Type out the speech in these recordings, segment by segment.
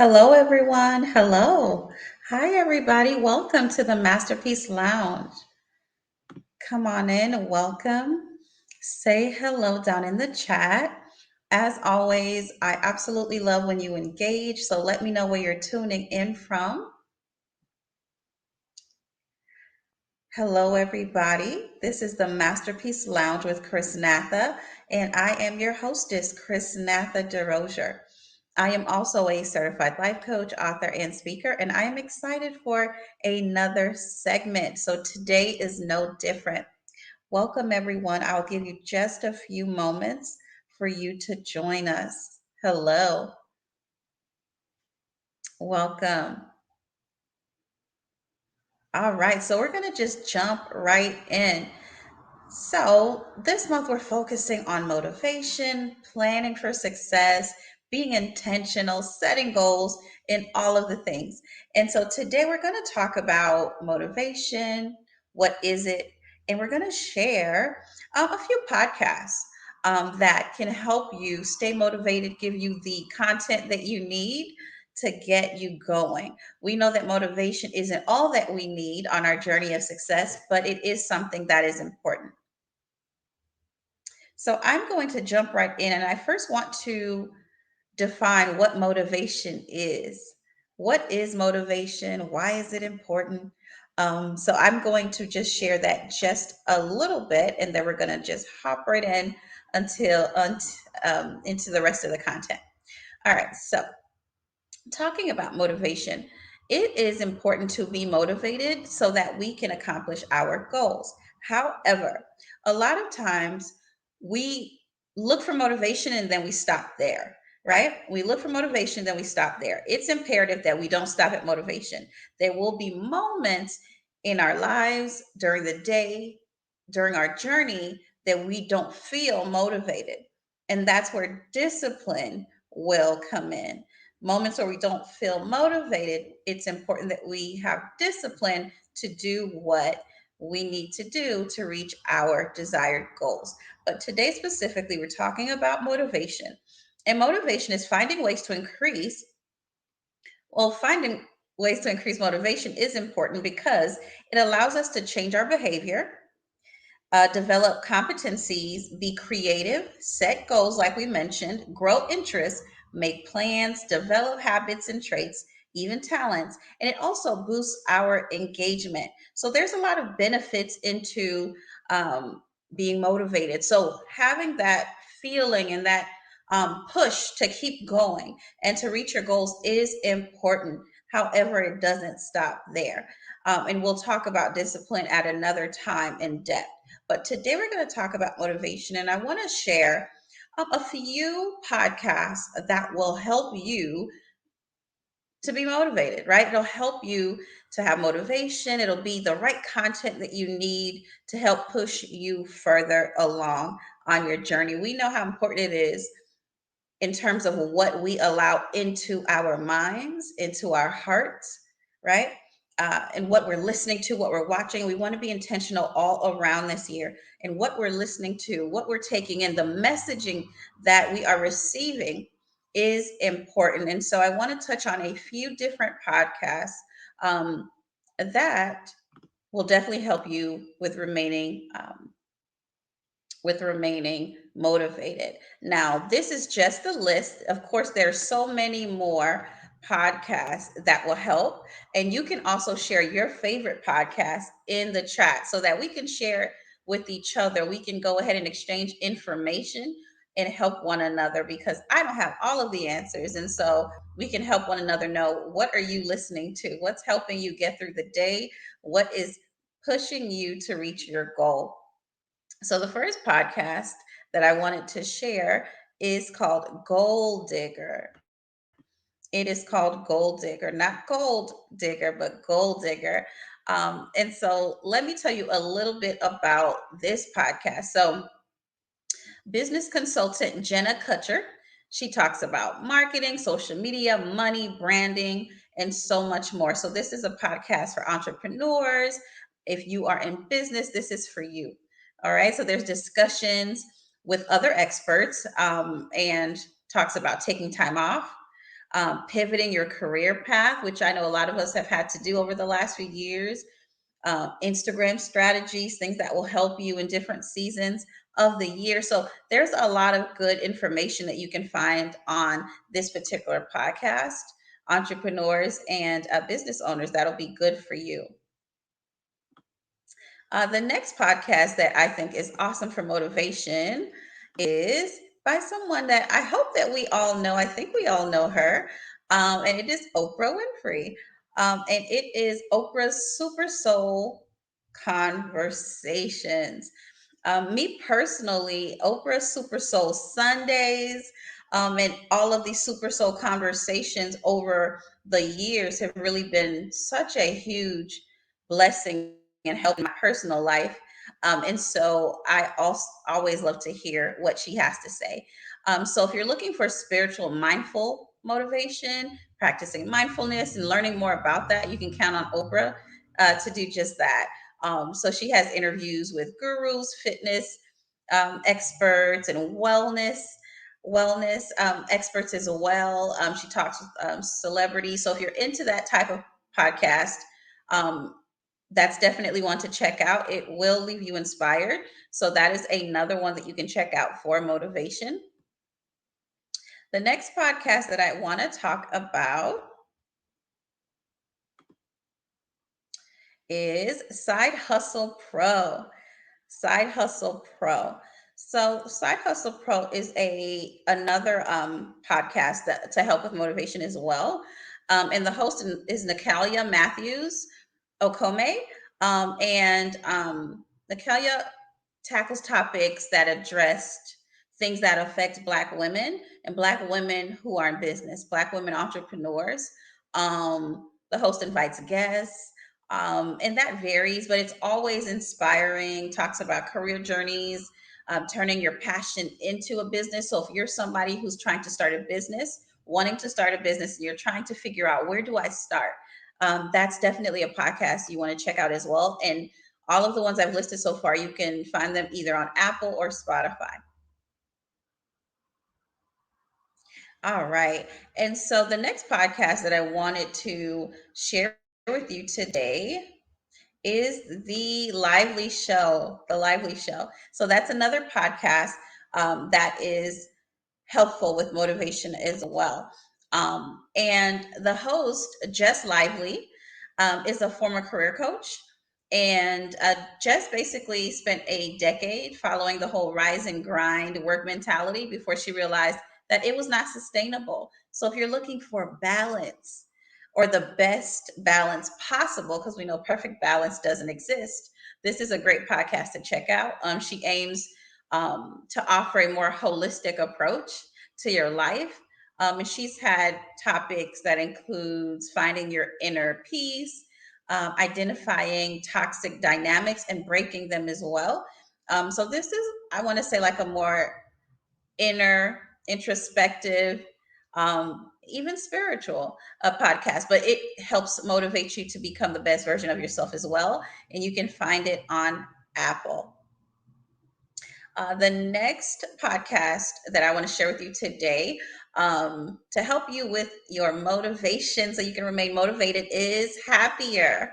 Hello, everyone. Hello. Hi, everybody. Welcome to the Masterpiece Lounge. Come on in. Welcome. Say hello down in the chat. As always, I absolutely love when you engage. So let me know where you're tuning in from. Hello, everybody. This is the Masterpiece Lounge with Chrisnatha, and I am your hostess, Chrisnatha DeRozier. I am also a certified life coach, author, and speaker, and I am excited for another segment. So today is no different. Welcome, everyone. I'll give you just a few moments for you to join us. Hello. Welcome. All right. So we're going to just jump right in. So, this month we're focusing on motivation, planning for success, being intentional, setting goals, and all of the things. And so, today we're going to talk about motivation. What is it? And we're going to share a few podcasts that can help you stay motivated, give you the content that you need to get you going. We know that motivation isn't all that we need on our journey of success, but it is something that is important. So I'm going to jump right in, and I first want to define what motivation is. What is motivation? Why is it important? So I'm going to just share that just a little bit, and then we're going to just hop right in into the rest of the content. All right. So talking about motivation, it is important to be motivated so that we can accomplish our goals. However, a lot of times we look for motivation and then we stop there, right? We look for motivation, then we stop there. It's imperative that we don't stop at motivation. There will be moments in our lives, during the day, during our journey, that we don't feel motivated. And that's where discipline will come in. Moments where we don't feel motivated, it's important that we have discipline to do what we need to do to reach our desired goals. But today, specifically, we're talking about motivation. And motivation is finding ways to increase motivation is important because it allows us to change our behavior, develop competencies, be creative, set goals, like we mentioned, grow interests, make plans, develop habits and traits, even talents, and it also boosts our engagement. So there's a lot of benefits into being motivated. So having that feeling and that push to keep going and to reach your goals is important. However, it doesn't stop there. And we'll talk about discipline at another time in depth. But today we're going to talk about motivation, and I want to share a few podcasts that will help you to be motivated, right? It'll help you to have motivation. It'll be the right content that you need to help push you further along on your journey. We know how important it is in terms of what we allow into our minds, into our hearts, right? And what we're listening to, what we're watching. We want to be intentional all around this year. And what we're listening to, what we're taking in, the messaging that we are receiving is important. And so I want to touch on a few different podcasts that will definitely help you with remaining motivated. Now, this is just the list. Of course, there's so many more podcasts that will help. And you can also share your favorite podcast in the chat so that we can share with each other. We can go ahead and exchange information and help one another because I don't have all of the answers. And so we can help one another know, what are you listening to? What's helping you get through the day? What is pushing you to reach your goal? So the first podcast that I wanted to share is called Gold Digger. It is called Gold Digger, not Gold Digger, but Gold Digger. And so let me tell you a little bit about this podcast. So business consultant Jenna Kutcher, she talks about marketing, social media, money, branding, and so much more. So this is a podcast for entrepreneurs. If you are in business, this is for you. All right. So there's discussions with other experts and talks about taking time off, pivoting your career path, which I know a lot of us have had to do over the last few years, Instagram strategies, things that will help you in different seasons of the year. So there's a lot of good information that you can find on this particular podcast, entrepreneurs and business owners, that'll be good for you. The next podcast that I think is awesome for motivation is by someone that I hope that we all know. I think we all know her. And it is Oprah Winfrey. And it is Oprah's Super Soul Conversations. Me personally, Oprah's Super Soul Sundays, and all of these Super Soul conversations over the years have really been such a huge blessing and help in my personal life. And so I also always love to hear what she has to say. So if you're looking for spiritual, mindful motivation, practicing mindfulness, and learning more about that, you can count on Oprah to do just that. So she has interviews with gurus, fitness experts, and wellness experts as well. She talks with celebrities. So if you're into that type of podcast, um, that's definitely one to check out. It will leave you inspired. So that is another one that you can check out for motivation. The next podcast that I want to talk about is Side Hustle Pro. Side Hustle Pro. So Side Hustle Pro is a another podcast that to help with motivation as well. And the host is Natalia Matthews Okome. And Natalia tackles topics that addressed things that affect Black women and Black women who are in business, Black women entrepreneurs. The host invites guests, and that varies, but it's always inspiring. Talks about career journeys, turning your passion into a business. So if you're somebody who's trying to start a business, wanting to start a business, and you're trying to figure out where do I start, that's definitely a podcast you want to check out as well. And all of the ones I've listed so far, you can find them either on Apple or Spotify. All right. And so the next podcast that I wanted to share with you today is The Lively Show. The Lively Show. So that's another podcast that is helpful with motivation as well. And the host, Jess Lively, is a former career coach. And Jess basically spent a decade following the whole rise and grind work mentality before she realized that it was not sustainable. So if you're looking for balance or the best balance possible, because we know perfect balance doesn't exist, this is a great podcast to check out. She aims to offer a more holistic approach to your life. And she's had topics that includes finding your inner peace, identifying toxic dynamics and breaking them as well. So this is, I want to say, like a more inner, introspective, even spiritual podcast, but it helps motivate you to become the best version of yourself as well. And you can find it on Apple. The next podcast that I want to share with you today, to help you with your motivation so you can remain motivated, is Happier.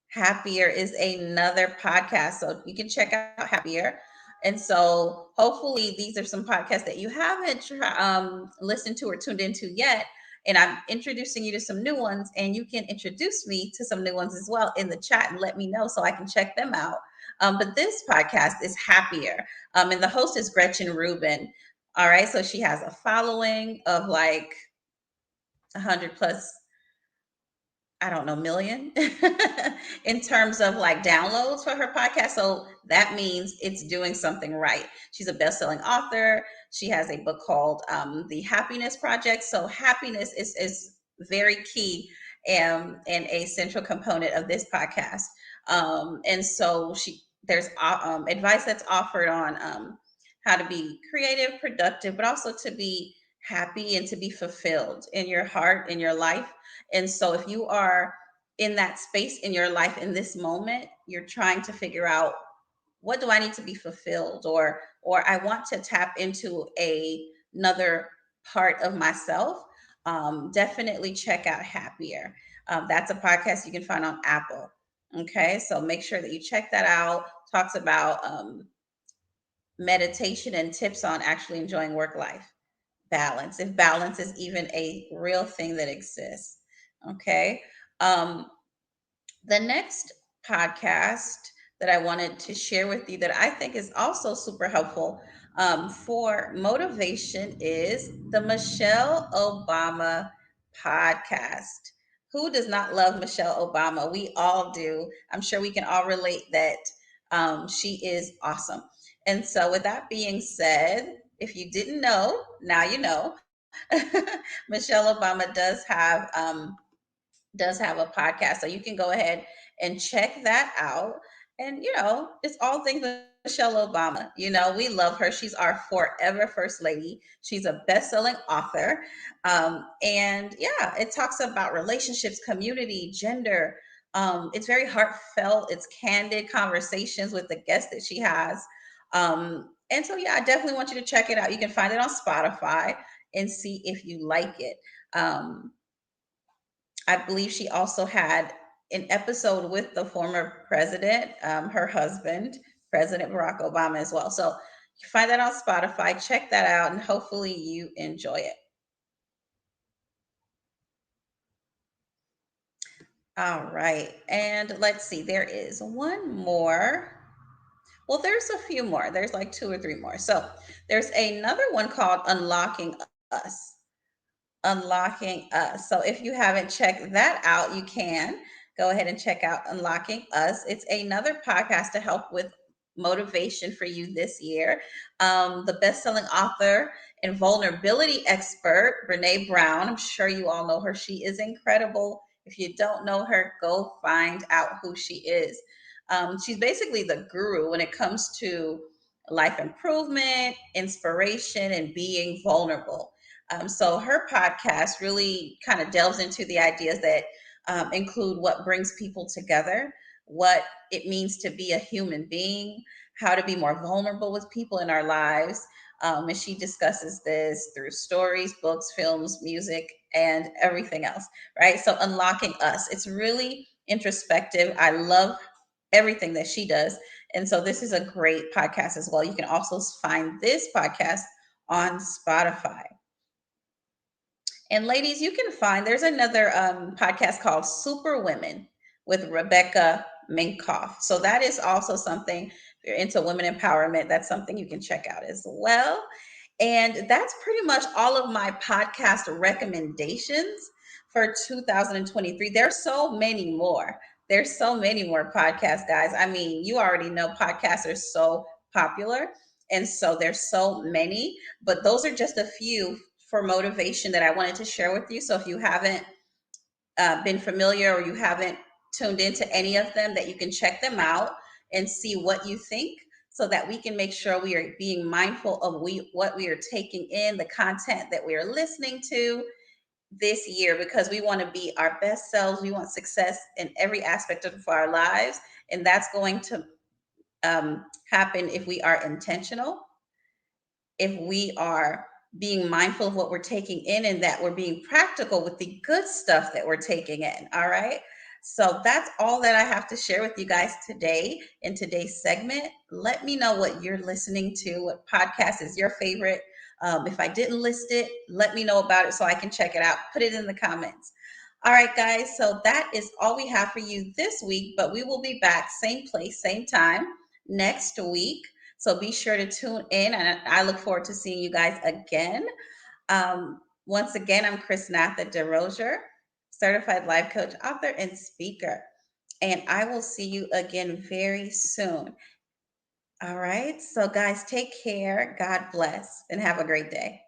Happier is another podcast. So you can check out Happier. And so hopefully these are some podcasts that you haven't listened to or tuned into yet. And I'm introducing you to some new ones, and you can introduce me to some new ones as well in the chat and let me know so I can check them out. But this podcast is Happier. And the host is Gretchen Rubin. All right. So she has a following of like 100 plus, I don't know, million in terms of like downloads for her podcast. So that means it's doing something right. She's a best-selling author. She has a book called The Happiness Project. So happiness is very key and a central component of this podcast. And so there's advice that's offered on how to be creative, productive, but also to be happy and to be fulfilled in your heart, in your life. And so if you are in that space in your life in this moment, you're trying to figure out, what do I need to be fulfilled, or I want to tap into another part of myself. definitely check out Happier. That's a podcast you can find on Apple. Okay, so make sure that you check that out. Talks about meditation and tips on actually enjoying work life balance, if balance is even a real thing that exists. Okay. Um, the next podcast that I wanted to share with you that I think is also super helpful for motivation is the Michelle Obama podcast. Who does not love Michelle Obama? We all do. I'm sure we can all relate that she is awesome. And so, with that being said, if you didn't know, now you know. Michelle Obama does have a podcast. So you can go ahead and check that out. And, it's all things Michelle Obama. We love her. She's our forever first lady. She's a best selling author. And yeah, it talks about relationships, community, gender. It's very heartfelt, it's candid conversations with the guests that she has. And so, yeah, I definitely want you to check it out. You can find it on Spotify and see if you like it. Um, I believe she also had an episode with the former president, her husband, President Barack Obama, as well. So you find that on Spotify. Check that out, and hopefully you enjoy it. All right. And let's see, there is one more. Well, there's a few more. There's like two or three more. So there's another one called Unlocking Us. Unlocking Us. So if you haven't checked that out, you can go ahead and check out Unlocking Us. It's another podcast to help with motivation for you this year. The best-selling author and vulnerability expert, Brene Brown. I'm sure you all know her. She is incredible. If you don't know her, go find out who she is. She's basically the guru when it comes to life improvement, inspiration, and being vulnerable. So her podcast really kind of delves into the ideas that include what brings people together, what it means to be a human being, how to be more vulnerable with people in our lives. And she discusses this through stories, books, films, music, and everything else, right? So, Unlocking Us, it's really introspective. I love everything that she does. And so, this is a great podcast as well. You can also find this podcast on Spotify. And ladies, you can find there's another podcast called Super Women with Rebecca Minkoff. So that is also something if you're into women empowerment. That's something you can check out as well. And that's pretty much all of my podcast recommendations for 2023. There's so many more. There's so many more podcasts, guys. I mean, you already know podcasts are so popular. And so there's so many, but those are just a few for motivation that I wanted to share with you. So if you haven't been familiar or you haven't tuned into any of them, that you can check them out and see what you think so that we can make sure we are being mindful of what we are taking in, the content that we are listening to this year, because we want to be our best selves. We want success in every aspect of our lives. And that's going to happen if we are intentional, if we are being mindful of what we're taking in, and that we're being practical with the good stuff that we're taking in. All right. So that's all that I have to share with you guys today in today's segment. Let me know what you're listening to, what podcast is your favorite. If I didn't list it, let me know about it so I can check it out. Put it in the comments. All right, guys. So that is all we have for you this week, but we will be back same place, same time next week. So be sure to tune in, and I look forward to seeing you guys again. Once again, I'm Chrisnatha DeRozier, certified life coach, author, and speaker. And I will see you again very soon. All right. So, guys, take care. God bless and have a great day.